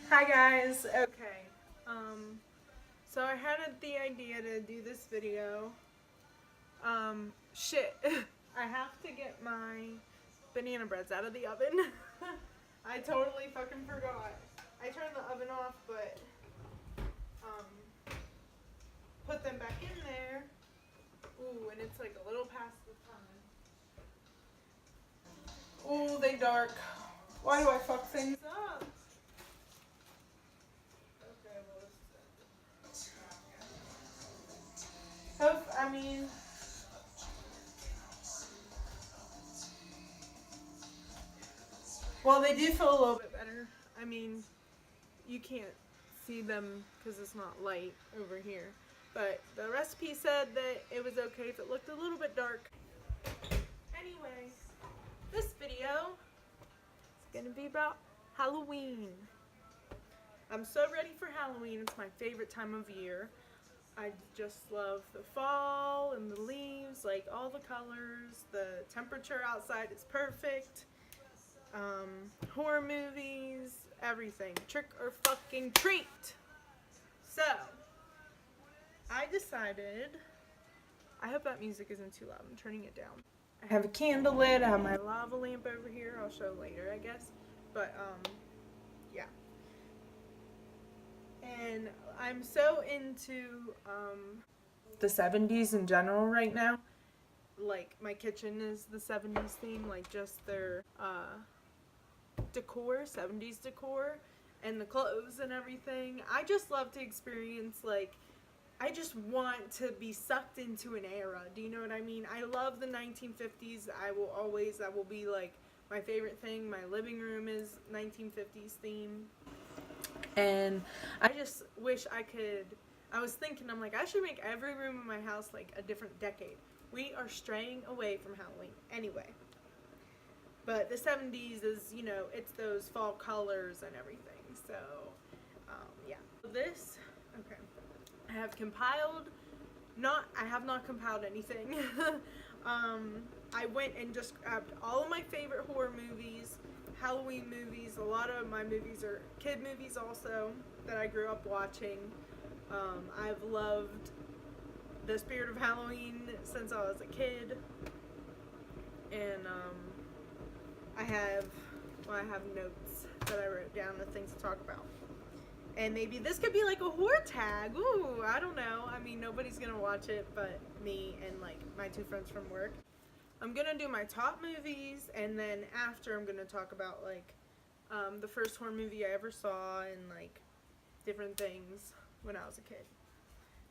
Hi guys. Okay. So I had the idea to do this video. Shit. I have to get my banana breads out of the oven. I totally fucking forgot. I turned the oven off, but put them back in there. Ooh, and it's like a little past the time. Ooh, they dark. Why do I fuck things up? Okay, well this is Hope, I mean, well, they do feel a little bit better. I mean, you can't see them because it's not light over here. But the recipe said that it was okay if it looked a little bit dark. Anyway, this video is going to be about Halloween. I'm so ready for Halloween. It's my favorite time of year. I just love the fall and the leaves, like all the colors. The temperature outside is perfect. Horror movies, everything. Trick or fucking treat. So, I decided, I hope that music isn't too loud. I'm turning it down. I have a candle lit. I have my lava lamp over here. I'll show later, I guess. But, yeah. And I'm so into, the 70s in general right now. Like, my kitchen is the 70s theme. Like, just their, decor, 70s decor, and the clothes and everything. I just love to experience, like, I just want to be sucked into an era. Do you know what I mean? I love the 1950s. That will be like my favorite thing. My living room is 1950s theme. And I just wish I was thinking, I'm like, I should make every room in my house like a different decade. We are straying away from Halloween anyway. But the 70s is, you know, it's those fall colors and everything. So, yeah. Okay. I have not compiled anything. I went and just grabbed all of my favorite horror movies, Halloween movies. A lot of my movies are kid movies also that I grew up watching. I've loved the spirit of Halloween since I was a kid. And, I have notes that I wrote down, the things to talk about. And maybe this could be like a horror tag. Ooh, I don't know. I mean, nobody's gonna watch it but me and like my two friends from work. I'm gonna do my top movies, and then after I'm gonna talk about like the first horror movie I ever saw and like different things when I was a kid.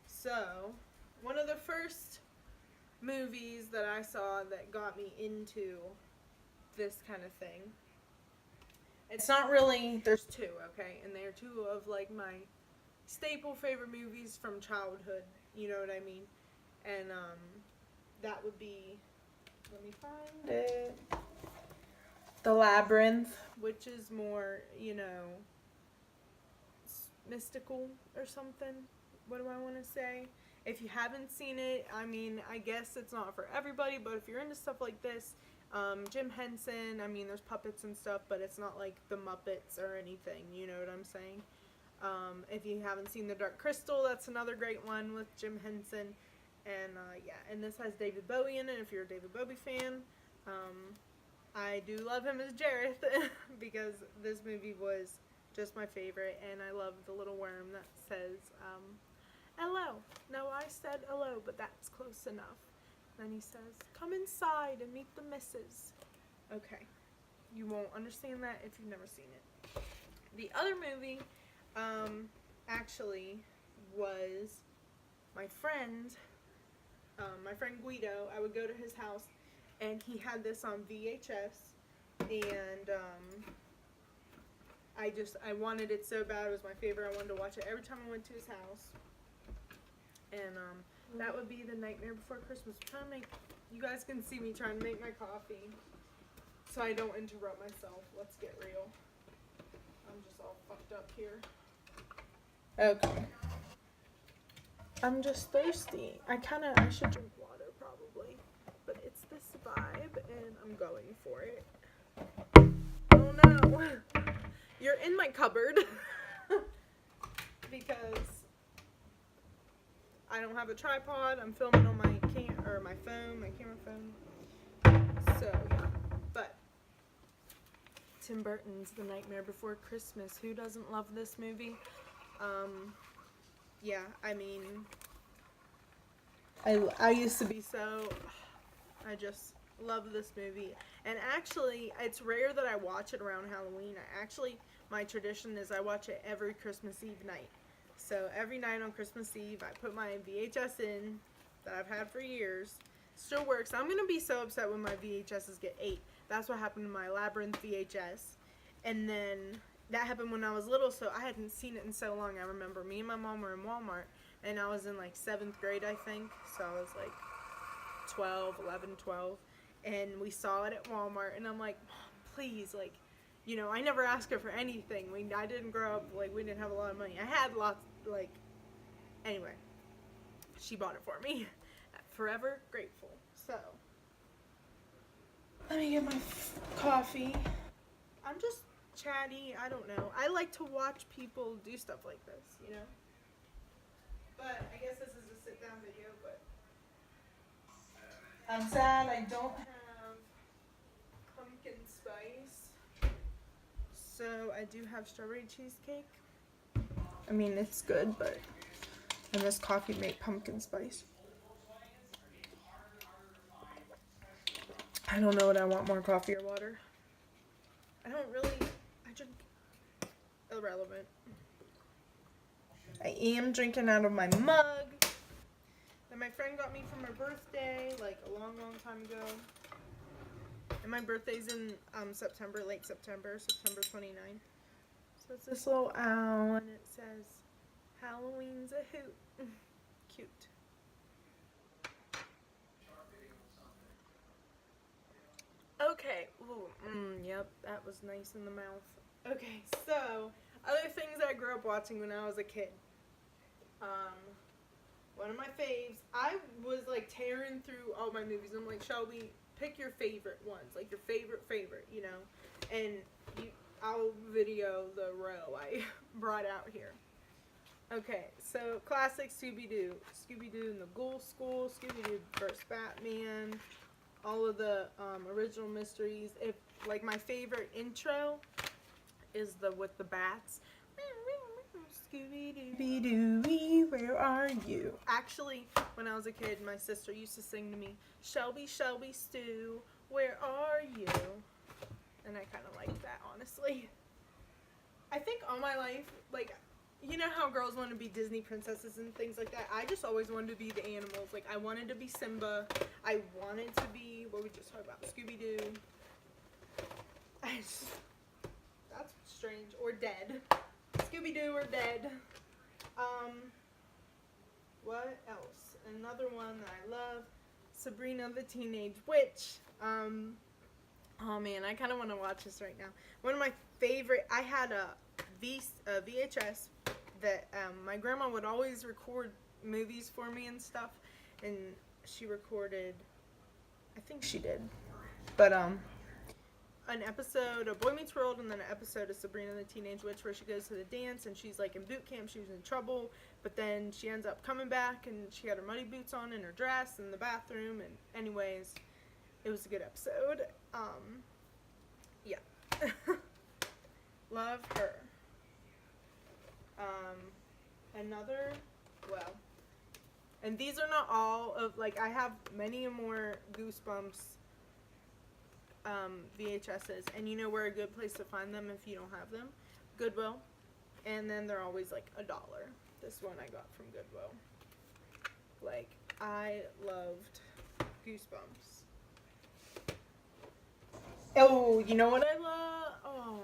So, one of the first movies that I saw that got me into this kind of thing. It's not really, there's two, okay? And they're two of like my staple favorite movies from childhood, you know what I mean? And that would be, let me find it, The Labyrinth, which is more, you know, mystical or something. What do I want to say? If you haven't seen it, I mean, I guess it's not for everybody, but if you're into stuff like this, Jim Henson, I mean, there's puppets and stuff, but it's not like the Muppets or anything, you know what I'm saying? If you haven't seen The Dark Crystal, that's another great one with Jim Henson. And, yeah, and this has David Bowie in it, if you're a David Bowie fan. I do love him as Jareth, because this movie was just my favorite, and I love the little worm that says, hello. No, I said hello, but that's close enough. Then he says, come inside and meet the missus. Okay. You won't understand that if you've never seen it. The other movie, actually, was my friend Guido. I would go to his house, and he had this on VHS, and, I wanted it so bad. It was my favorite. I wanted to watch it every time I went to his house. And, that would be The Nightmare Before Christmas. I'm trying to make, you guys can see me trying to make my coffee so I don't interrupt myself. Let's get real. I'm just all fucked up here. Okay. I'm just thirsty. I should drink water probably. But it's this vibe and I'm going for it. Oh no. You're in my cupboard. because I don't have a tripod. I'm filming on my phone, my camera phone. So yeah, but Tim Burton's The Nightmare Before Christmas. Who doesn't love this movie? Yeah, I mean, I used to be so. I just love this movie. And actually, it's rare that I watch it around Halloween. My tradition is I watch it every Christmas Eve night. So every night on Christmas Eve, I put my VHS in that I've had for years. Still works. I'm going to be so upset when my VHSs get 8. That's what happened to my Labyrinth VHS. And then that happened when I was little, so I hadn't seen it in so long. I remember me and my mom were in Walmart, and I was in like 7th grade, I think. So I was like 12. And we saw it at Walmart, and I'm like, Mom, please, like, you know, I never asked her for anything. I didn't grow up, like, we didn't have a lot of money. I had lots, like, anyway, she bought it for me. Forever grateful. So, let me get my coffee. I'm just chatty, I don't know. I like to watch people do stuff like this, you know? But I guess this is a sit-down video, but I'm sad I don't have pumpkin spice. So I do have strawberry cheesecake. I mean, it's good, but and this coffee made pumpkin spice. I don't know what I want more, coffee or water. I drink irrelevant. I am drinking out of my mug that my friend got me for my birthday, like a long time ago. And my birthday's in September, late September 29th. So it's this little owl, and it says, Halloween's a hoot. Cute. Okay. Ooh, yep, that was nice in the mouth. Okay, so other things I grew up watching when I was a kid. One of my faves. I was like tearing through all my movies. I'm like, Shelby, pick your favorite ones, like your favorite, you know. And I'll video the row I brought out here. Okay, so classic Scooby-Doo. Scooby-Doo and the Ghoul School, Scooby-Doo vs. Batman, all of the original mysteries. If like my favorite intro is the with the bats. Scooby-Doo, where are you? Actually, when I was a kid, my sister used to sing to me, Shelby, Shelby Stew, where are you? And I kind of liked that, honestly. I think all my life, like, you know how girls want to be Disney princesses and things like that? I just always wanted to be the animals. Like, I wanted to be Simba. I wanted to be, what we just talked about, Scooby-Doo. That's strange. Or dead. Scooby-Doo or dead. What else? Another one that I love, Sabrina the Teenage Witch. Oh man, I kind of want to watch this right now. One of my favorite, I had a VHS that my grandma would always record movies for me and stuff, and she recorded, I think she did, but an episode of Boy Meets World, and then an episode of Sabrina the Teenage Witch where she goes to the dance and she's like in boot camp, she was in trouble, but then she ends up coming back and she had her muddy boots on in her dress in the bathroom, and anyways, it was a good episode. Yeah. Love her. And these are not all of, like, I have many more Goosebumps VHSs, and you know where a good place to find them if you don't have them? Goodwill. And then they're always like $1. This one I got from Goodwill. Like, I loved Goosebumps. Oh, you know what I love? Oh,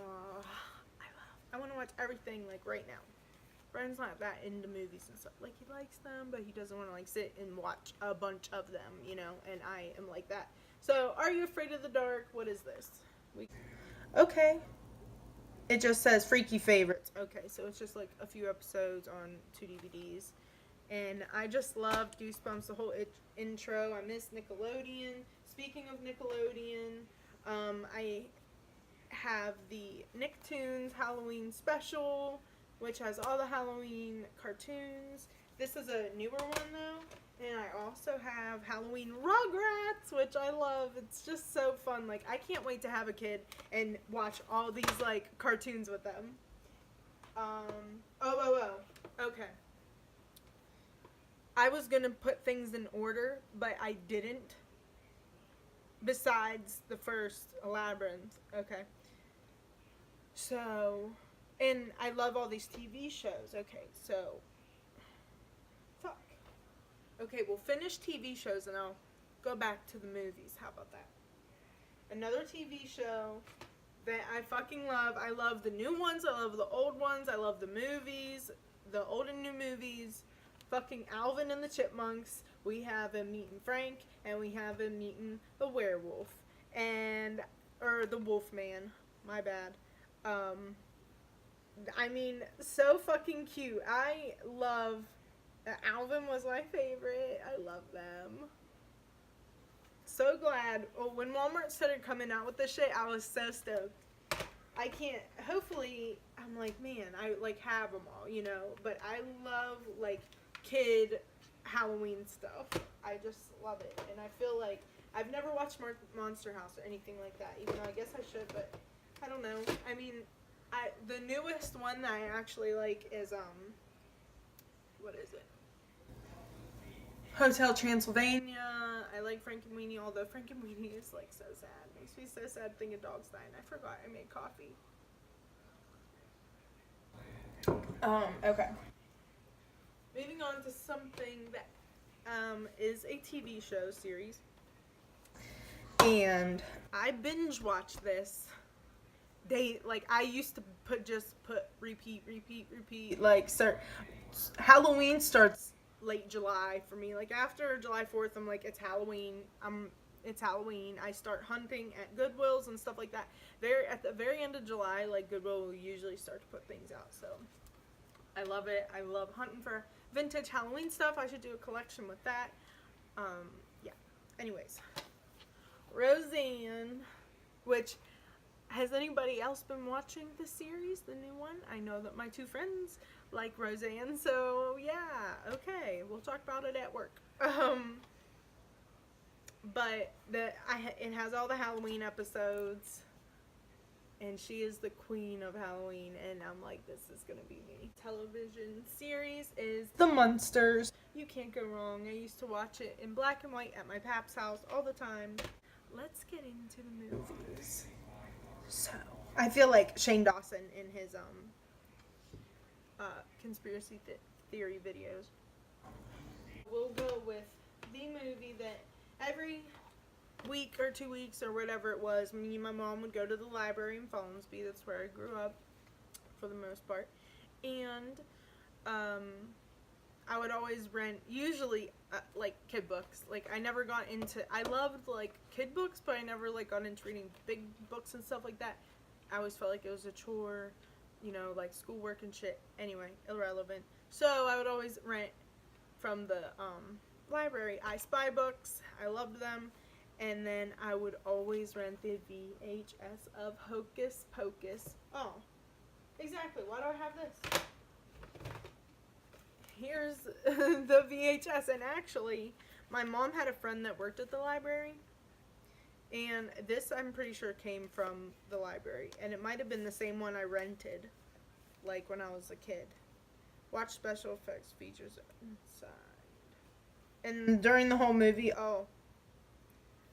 I want to watch everything like right now. Brandon's not that into movies and stuff. Like, he likes them, but he doesn't want to like sit and watch a bunch of them, you know, and I am like that. So, Are You Afraid of the Dark? What is this? Okay. It just says Freaky Favorites. Okay, so it's just like a few episodes on 2 DVDs. And I just loved Goosebumps, the whole intro. I miss Nickelodeon. Speaking of Nickelodeon, I have the Nicktoons Halloween special which has all the Halloween cartoons. This is a newer one though. And I also have Halloween Rugrats, which I love. It's just so fun. Like, I can't wait to have a kid and watch all these, like, cartoons with them. Okay. I was gonna put things in order, but I didn't. Besides the first Labyrinth. Okay. So, and I love all these TV shows. Okay, so. Fuck. Okay, we'll finish TV shows and I'll go back to the movies. How about that? Another TV show that I fucking love. I love the new ones. I love the old ones. I love the movies. The old and new movies. Fucking Alvin and the Chipmunks. We have him meeting Frank. And we have him meeting the werewolf. Or the Wolfman. My bad. I mean, so fucking cute. I love... Alvin was my favorite. I love them. So glad. Oh, when Walmart started coming out with this shit, I was so stoked. I can't, hopefully, I'm like, man, I, like, have them all, you know? But I love, like, kid Halloween stuff. I just love it. And I feel like, I've never watched Monster House or anything like that, even though I guess I should, but I don't know. I mean, the newest one that I actually like is, what is it? Hotel Transylvania. I like Frankenweenie, although Frankenweenie is like so sad. Makes me so sad thinking dogs dying. I forgot I made coffee. Okay. Moving on to something that is a TV show series. And I binge watched this. I used to put repeat. Like, Halloween starts late July for me. Like, after July 4th, I'm like, it's Halloween. I start hunting at Goodwills and stuff like that. At the very end of July, like, Goodwill will usually start to put things out. So, I love it. I love hunting for vintage Halloween stuff. I should do a collection with that. Yeah. Anyways. Roseanne, which... Has anybody else been watching the series, the new one? I know that my two friends like Roseanne, so yeah, okay, we'll talk about it at work. But it has all the Halloween episodes, and she is the queen of Halloween, and I'm like, this is gonna be me. Television series is The Munsters. You can't go wrong. I used to watch it in black and white at my pap's house all the time. Let's get into the movies. So, I feel like Shane Dawson in his conspiracy theory videos. We'll go with the movie that every week or 2 weeks or whatever it was, me and my mom would go to the library in Fallensby. That's where I grew up for the most part. And I would always rent, usually, like, kid books. Like, I never got into, I loved, like, kid books, but I never, like, got into reading big books and stuff like that. I always felt like it was a chore, you know, like, schoolwork and shit. Anyway, irrelevant. So, I would always rent from the, library. I Spy books. I loved them. And then I would always rent the VHS of Hocus Pocus. Oh, exactly. Why do I have this? Here's the VHS, and actually, my mom had a friend that worked at the library, and this, I'm pretty sure, came from the library, and it might have been the same one I rented, like, when I was a kid. Watch special effects features inside. And during the whole movie,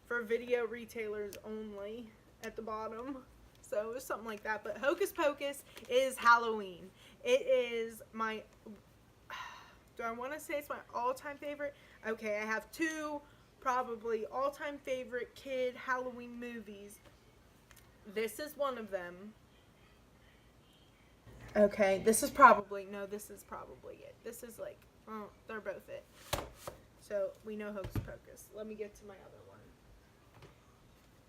for video retailers only, at the bottom. So, it was something like that, but Hocus Pocus is Halloween. It is my... Do I want to say it's my all-time favorite? Okay, I have two probably all-time favorite kid Halloween movies. This is one of them. Okay, this is probably it. This is like, they're both it. So, we know Hocus Pocus. Let me get to my other one.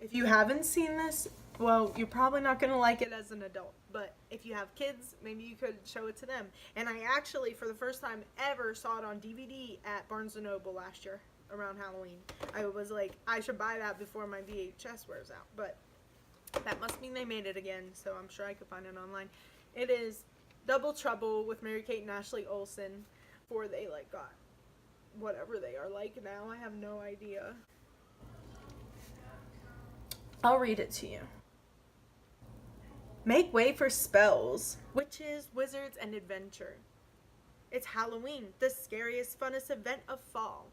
If you haven't seen this, well, you're probably not going to like it as an adult. But if you have kids, maybe you could show it to them. And I actually, for the first time ever, saw it on DVD at Barnes & Noble last year around Halloween. I was like, I should buy that before my VHS wears out. But that must mean they made it again, so I'm sure I could find it online. It is Double Trouble with Mary-Kate and Ashley Olsen before they like got whatever they are like now. I have no idea. I'll read it to you. Make way for spells, witches, wizards, and adventure. It's Halloween, the scariest, funnest event of fall.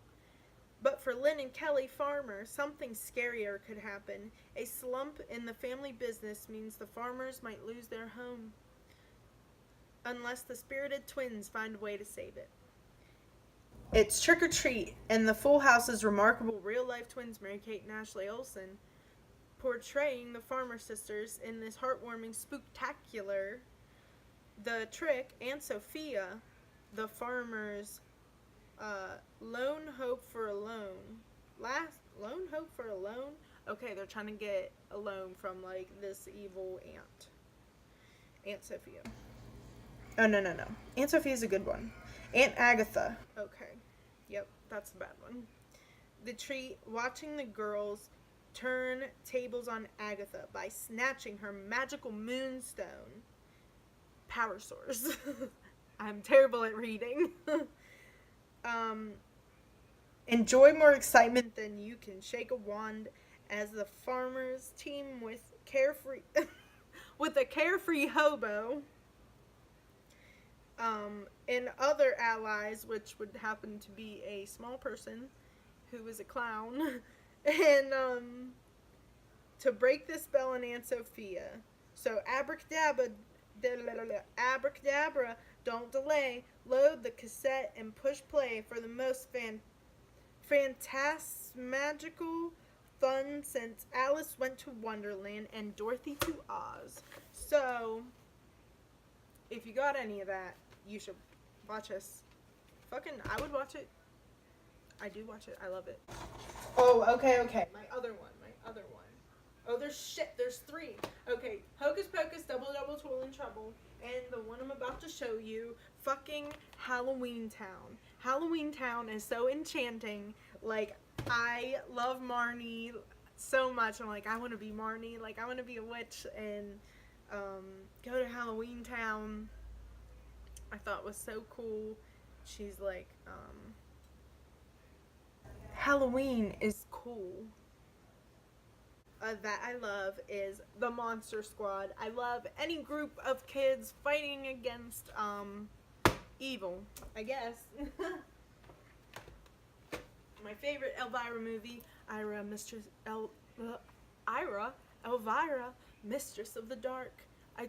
But for Lynn and Kelly Farmer, something scarier could happen. A slump in the family business means the Farmers might lose their home, unless the spirited twins find a way to save it. It's trick or treat, and the Full House's remarkable real-life twins, Mary-Kate and Ashley Olsen, portraying the Farmer sisters in this heartwarming spooktacular. The trick, Aunt Sophia, the Farmer's lone hope for a loan. Lone hope for a loan? Okay, they're trying to get a loan from, like, this evil aunt. Aunt Sophia. Oh, no. Aunt Sophia's a good one. Aunt Agatha. Okay. Yep, that's a bad one. The treat, watching the girls turn tables on Agatha by snatching her magical moonstone. Power source. I'm terrible at reading. Enjoy more excitement than you can shake a wand as the Farmers team with a carefree hobo and other allies, which would happen to be a small person who is a clown, and to break the spell on Aunt Sophia. So abracadabra, don't delay. Load the cassette and push play for the most fantasmagical fun since Alice went to Wonderland and Dorothy to Oz. So, if you got any of that, you should watch us. I would watch it. I do watch it. I love it. Oh, okay. My other one. Oh, there's 3. Okay, Hocus Pocus, Double Toil and Trouble, and the one I'm about to show you, fucking Halloween Town. Halloween Town is so enchanting. Like, I love Marnie so much. I'm like, I want to be Marnie. Like, I want to be a witch and go to Halloween Town. I thought was so cool. She's like, Halloween is cool. That I love is the Monster Squad. I love any group of kids fighting against evil, I guess. My favorite Elvira movie, Elvira, Mistress of the Dark. I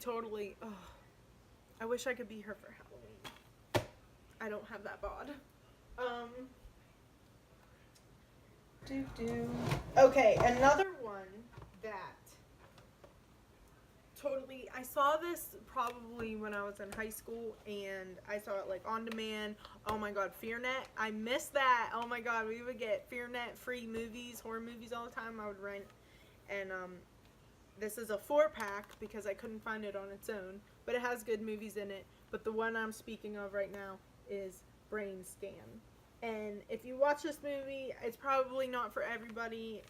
wish I could be her for Halloween. I don't have that bod. Okay, another one that totally, I saw this probably when I was in high school, and I saw it like on demand. Oh my god, FearNet. I missed that. Oh my god, we would get FearNet free movies, horror movies all the time. I would rent, and this is a 4-pack because I couldn't find it on its own, but it has good movies in it. But the one I'm speaking of right now is Brain Scan. And if you watch this movie, it's probably not for everybody.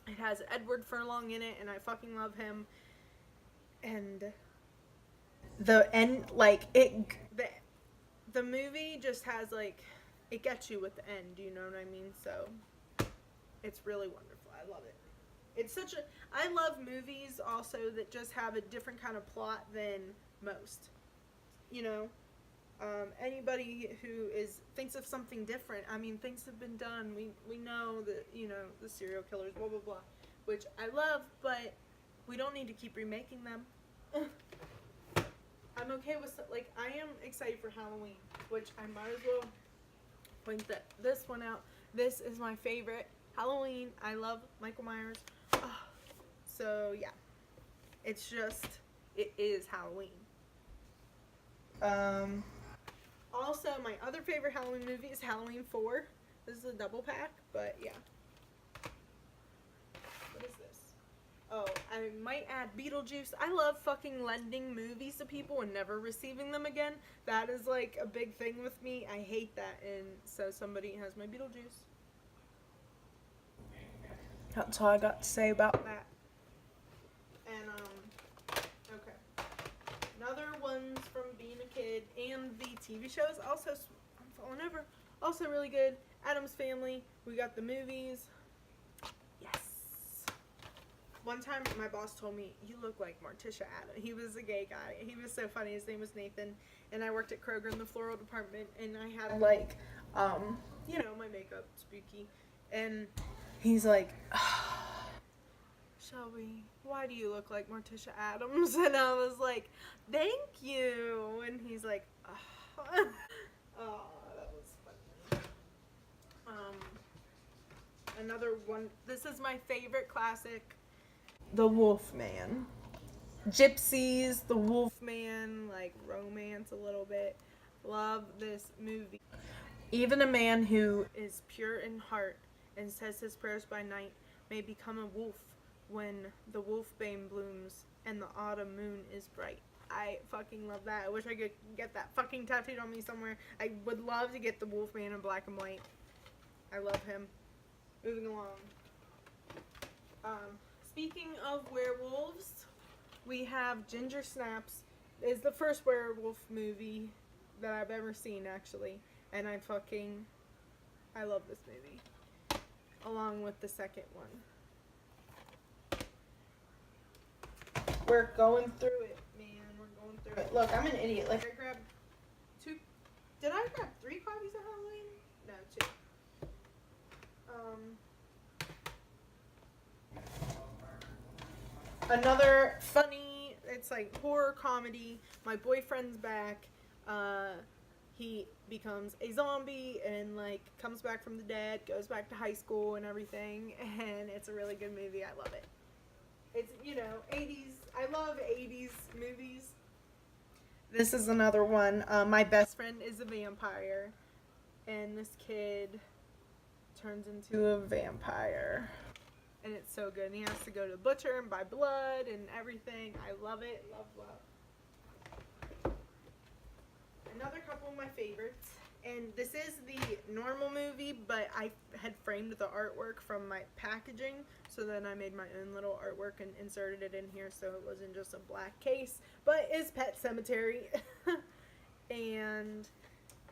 It has Edward Furlong in it, and I fucking love him. And the movie just has, like, it gets you with the end, you know what I mean? So, it's really wonderful. I love it. I love movies also that just have a different kind of plot than most, you know? Anybody who thinks of something different. I mean, things have been done. We know that, you know, the serial killers, blah, blah, blah, which I love, but we don't need to keep remaking them. I'm okay with, like, I am excited for Halloween, which I might as well point this one out. This is my favorite Halloween. I love Michael Myers. So, yeah. It is Halloween. Also, my other favorite Halloween movie is Halloween 4. This is a double pack, but yeah. What is this? Oh, I might add Beetlejuice. I love fucking lending movies to people and never receiving them again. That is like a big thing with me. I hate that, and so somebody has my Beetlejuice. That's all I got to say about that. And, okay. Another one's TV shows. Also, I'm falling over. Also really good. Addams Family. We got the movies. Yes. One time, my boss told me, you look like Morticia Addams. He was a gay guy. He was so funny. His name was Nathan. And I worked at Kroger in the floral department. And I had, like, you know, my makeup, spooky. And he's like, Shelby, why do you look like Morticia Addams? And I was like, thank you. And he's like, oh, that was funny. Another one, this is my favorite classic, The Wolfman. Gypsies, The Wolfman, like romance a little bit. Love this movie. Even a man who is pure in heart and says his prayers by night may become a wolf when the wolfbane blooms and the autumn moon is bright. I fucking love that. I wish I could get that fucking tattooed on me somewhere. I would love to get the Wolfman in black and white. I love him. Moving along. Speaking of werewolves, we have Ginger Snaps. It's the first werewolf movie that I've ever seen, actually. And I love this movie. Along with the second one. We're going through it, man. We're going through it. Look, I'm an idiot. Like, I grabbed 2. Did I grab 3 copies of Halloween? No, 2. Another funny, it's like horror comedy. My boyfriend's back. He becomes a zombie and like comes back from the dead, goes back to high school and everything, and it's a really good movie. I love it. It's, you know, 80s. I love 80s movies. This is another one. My best friend is a vampire, and this kid turns into a vampire, and it's so good. And he has to go to the butcher and buy blood and everything. I love it. Love. Another couple of my favorites, and this is the normal movie, but I had framed the artwork from my packaging, so then I made my own little artwork and inserted it in here so it wasn't just a black case, but it's Pet Sematary. And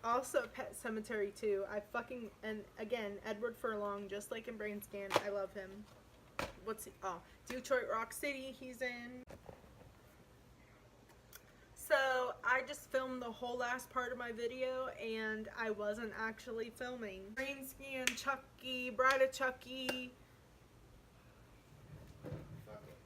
also Pet Sematary 2. And again, Edward Furlong, just like in Brain Scan, I love him. Detroit Rock City, he's in. So, I just filmed the whole last part of my video, and I wasn't actually filming. Brain Scan, Chucky, Bride of Chucky. Fuck it.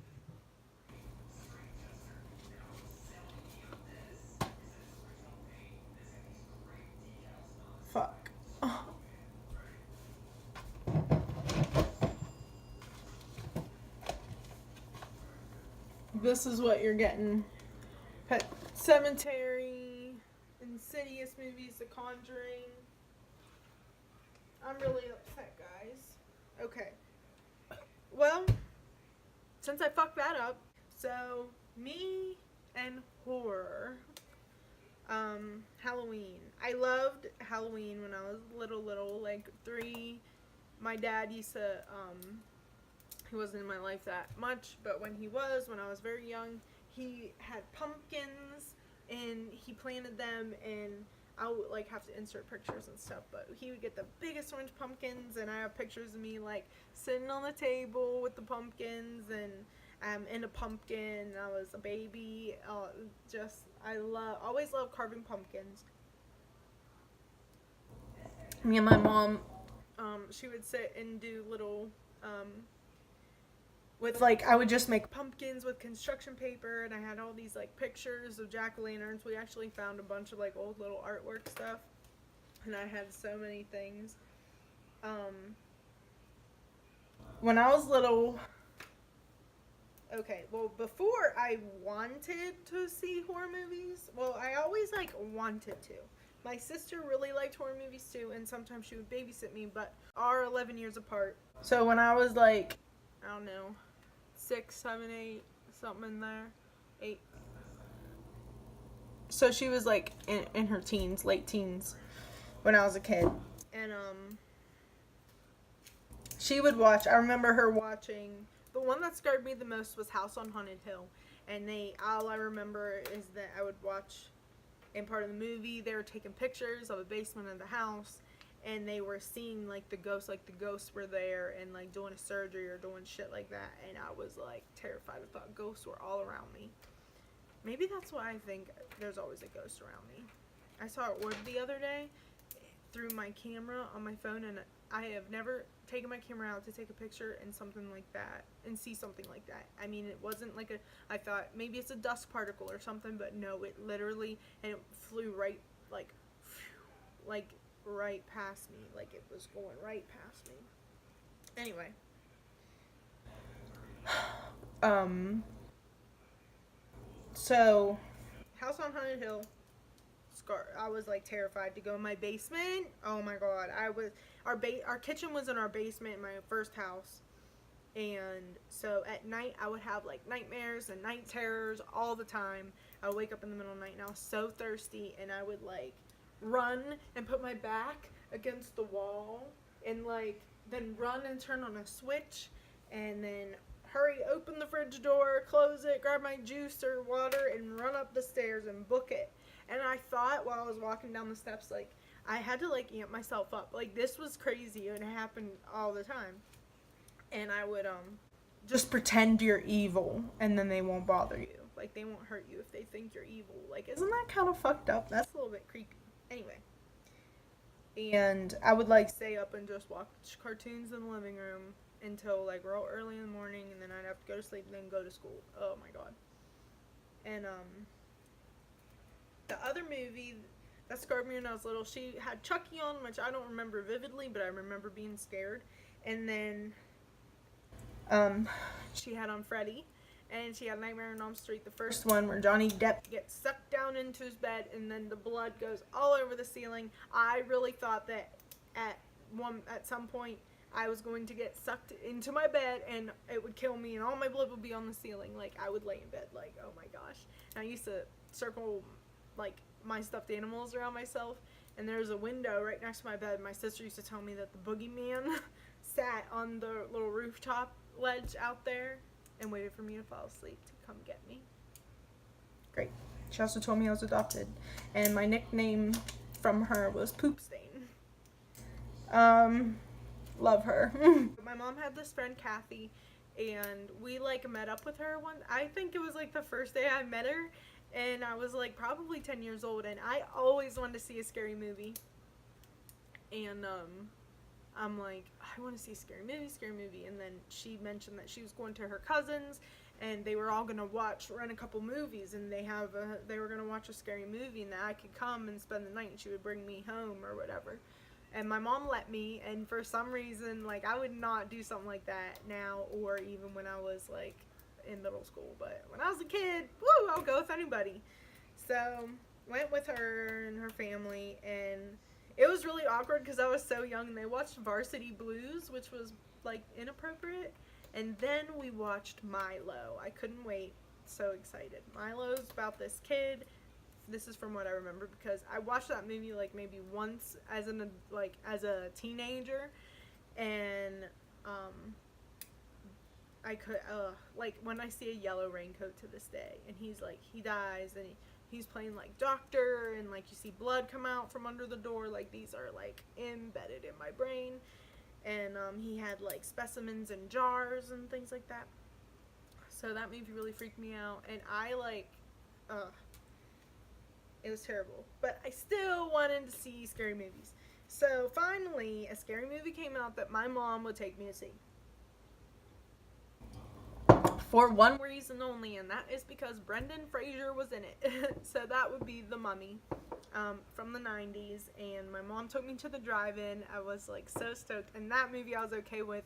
Fuck. Oh. This is what you're getting. Pet Cemetery, Insidious movies, The Conjuring. I'm really upset, guys. Okay. Well, since I fucked that up, so me and horror. Halloween. I loved Halloween when I was little, like 3. My dad used to, he wasn't in my life that much, but when I was very young, he had pumpkins, and he planted them, and I would, like, have to insert pictures and stuff, but he would get the biggest orange pumpkins, and I have pictures of me, like, sitting on the table with the pumpkins, and I'm in a pumpkin, I was a baby. I always love carving pumpkins. Me and my mom, she would sit and do little, I would just make pumpkins with construction paper, and I had all these, like, pictures of jack-o'-lanterns. We actually found a bunch of, like, old little artwork stuff, and I had so many things. When I was little, okay, well, before I wanted to see horror movies, well, I always, like, wanted to. My sister really liked horror movies, too, and sometimes she would babysit me, but are 11 years apart. So when I was, like, I don't know, 6, 7, 8, something in there, 8. So she was, like, in her teens, late teens, when I was a kid. And, she would watch, I remember her watching, the one that scared me the most was House on Haunted Hill. And all I remember is that I would watch and part of the movie they were taking pictures of a basement of the house, and they were seeing like the ghosts were there and like doing a surgery or doing shit like that, and I was like terrified. I thought ghosts were all around me. Maybe that's why I think there's always a ghost around me. I saw an orb the other day through my camera on my phone, and I have never taken my camera out to take a picture and something like that and see something like that. I mean, it wasn't like I thought maybe it's a dust particle or something, but no, it literally, and it flew right right past me, like it was going right past me. Anyway, so House on Haunted Hill. I was like terrified to go in my basement. Oh my god, our kitchen was in our basement in my first house, and so at night I would have like nightmares and night terrors all the time. I would wake up in the middle of the night and I was so thirsty, and I would like run and put my back against the wall and like then run and turn on a switch and then hurry, open the fridge door, close it, grab my juice or water, and run up the stairs and book it. And I thought while I was walking down the steps, like, I had to, like, amp myself up. Like, this was crazy, and it happened all the time. And I would, just pretend you're evil, and then they won't bother you. Like, they won't hurt you if they think you're evil. Like, isn't that kind of fucked up? That's a little bit creepy. Anyway. And I would, like, stay up and just watch cartoons in the living room until, like, real early in the morning, and then I'd have to go to sleep and then go to school. Oh, my God. And, the other movie that scared me when I was little, she had Chucky on, which I don't remember vividly, but I remember being scared. And then she had on Freddy, and she had Nightmare on Elm Street, the first one where Johnny Depp gets sucked down into his bed and then the blood goes all over the ceiling. I really thought that at some point I was going to get sucked into my bed and it would kill me and all my blood would be on the ceiling. Like, I would lay in bed like, oh my gosh. And I used to circle like my stuffed animals around myself, and there's a window right next to my bed. My sister used to tell me that the boogeyman sat on the little rooftop ledge out there and waited for me to fall asleep to come get me. Great. She also told me I was adopted, and my nickname from her was Poop Stain. Love her. My mom had this friend Kathy, and we like met up with her I think it was like the first day I met her. And I was like probably 10 years old, and I always wanted to see a scary movie. And I'm like, I want to see a scary movie. And then she mentioned that she was going to her cousins, and they were all gonna rent a couple movies, and they were gonna watch a scary movie, and that I could come and spend the night, and she would bring me home or whatever. And my mom let me, and for some reason, like, I would not do something like that now, or even when I was like in middle school, but when I was a kid, woo, I'll go with anybody. So went with her and her family, and it was really awkward because I was so young, and they watched Varsity Blues, which was like inappropriate, and then we watched Milo. I couldn't wait, so excited. Milo's about this kid. This is from what I remember because I watched that movie like maybe once as a teenager, and I could, like, when I see a yellow raincoat to this day, and he dies, and he's playing, like, doctor, and, like, you see blood come out from under the door, like, these are, like, embedded in my brain, and, he had, like, specimens in jars and things like that, so that movie really freaked me out, and I, like, it was terrible, but I still wanted to see scary movies, so finally, a scary movie came out that my mom would take me to see. For one reason only, and that is because Brendan Fraser was in it. So that would be The Mummy from the 90s, and my mom took me to the drive-in. I was like so stoked, and that movie I was okay with.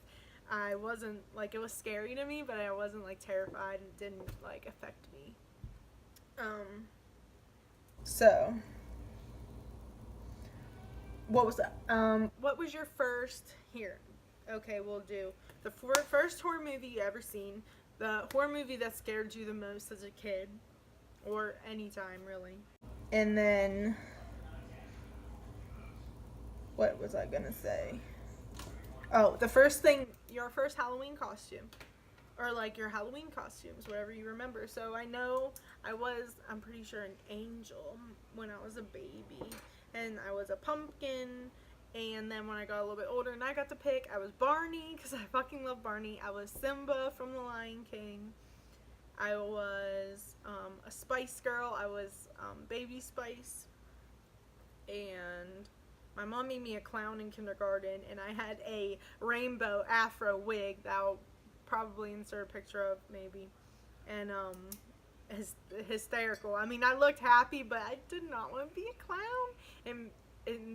I wasn't like, it was scary to me, but I wasn't like terrified, and it didn't like affect me. So what was that? What was your first, here, okay, we'll do the first horror movie you ever seen. The horror movie that scared you the most as a kid, or anytime, really. And then, what was I gonna say? Oh, your first Halloween costume. or like your Halloween costumes, whatever you remember. So I know I'm pretty sure an angel when I was a baby, and I was a pumpkin. And then when I got a little bit older and I got to pick, I was Barney because I fucking love Barney. I was Simba from The Lion King. I was a Spice Girl. I was Baby Spice. And my mom made me a clown in kindergarten, and I had a rainbow afro wig that I'll probably insert a picture of maybe. And hysterical. I mean, I looked happy, but I did not want to be a clown. And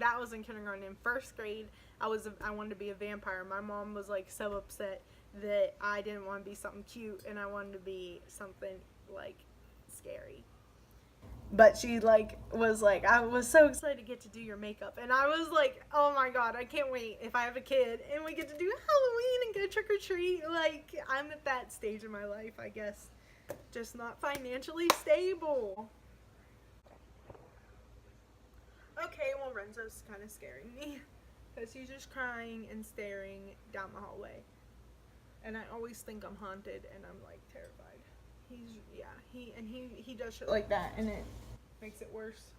that was in kindergarten. In first grade, I wanted to be a vampire. My mom was like so upset that I didn't want to be something cute, and I wanted to be something like scary. But she was like, I was so excited to get to do your makeup, and I was like, oh my god, I can't wait if I have a kid and we get to do Halloween and go trick or treat. Like, I'm at that stage in my life, I guess, just not financially stable. Okay, well, Renzo's kind of scaring me because he's just crying and staring down the hallway, and I always think I'm haunted, and I'm like terrified. He does shit like that, and it makes it worse.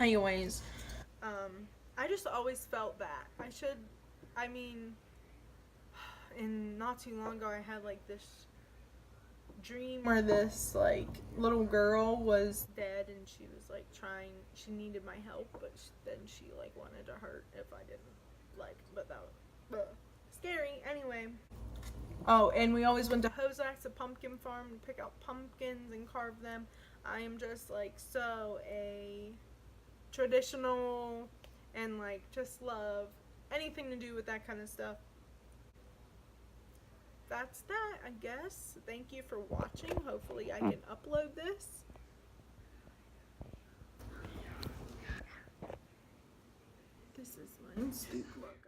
Anyways, I just always felt that and not too long ago I had like this dream where this like little girl was dead, and she was like she needed my help, but then she like wanted to hurt if I didn't but that was scary. Anyway, oh, and we always went to Hozak's, a pumpkin farm, to pick out pumpkins and carve them. I am just like so a traditional and like just love anything to do with that kind of stuff. That's that, I guess. Thank you for watching. Hopefully I can upload this. This is my stoop look.